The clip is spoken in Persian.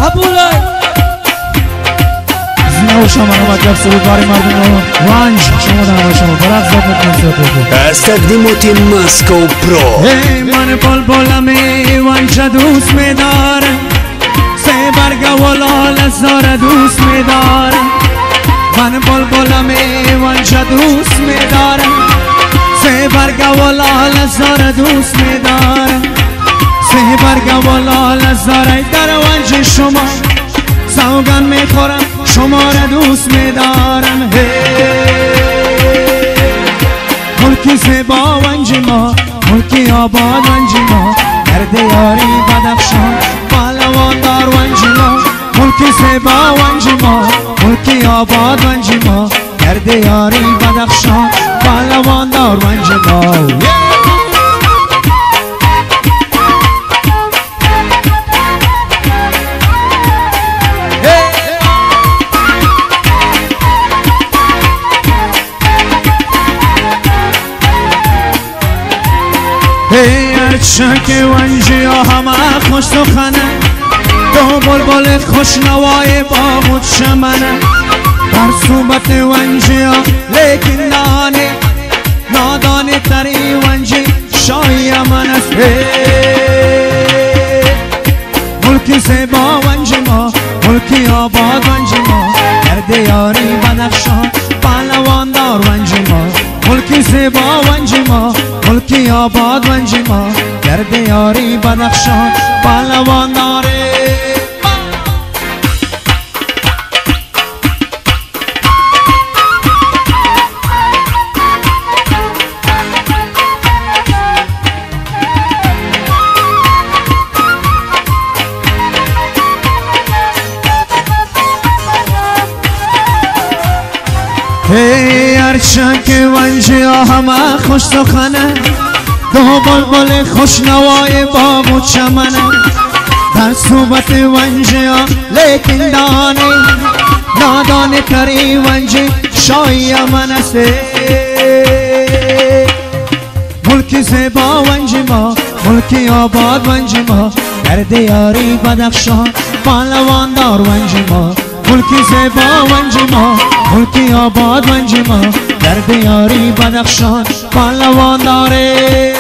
قبوله زینا و شما مطلب سرودواری مردم رنج شما در شما برق زد نکنسید از تقدیم تیم ماسکو پرو. من بلبلمی وانچه دوست میدارم، سه برگ و لال زار دوست میدارم. من بلبلمی وانچه دوست میدارم، سه برگ و لال زار دوست میدارم. سه برگ و لال زار در وانچه شما سوگن میخورم، شما را دوست میدارم. ملکی زیبا ونج ما، ملکی آباد ونج ما، درد یاری بدخشان پهلوان دار ونج ما. ملکی زیبا ونج ما، ملکی آباد ونج ما، درد یاری بدخشان پهلوان دار ونج ما. هرچه ونجی ها همه خوش سخنه، دو بلبل خوشنوای باغ و چمنه. در صحبت ونجی ها لیکن نادانی تری ونجی شای من است. ملکی زیبا ونج ما، ملکی آباد ونج ما، درد یاری بدخشان پهلوان دار ونج ما. ملکی زیبا ونج ما، ملکی آباد ونج ما، درد یاری بدخشان پهلوان داره. هرچند که ونجی ها همه خوش سخنه، دو بلبل خوشنوای باغ و چمنه. در صحبت ونجی ها لیکن نادانی تری ونجی شای من است. ملکی زیبا ونج ما، ملکی آباد ونج ما، درد یاری بدخشان پهلوان دار ونج ما. ملکی زیبا ونج ما، ملکی آباد ونج ما، درد یاری بدخشان پهلوان داره.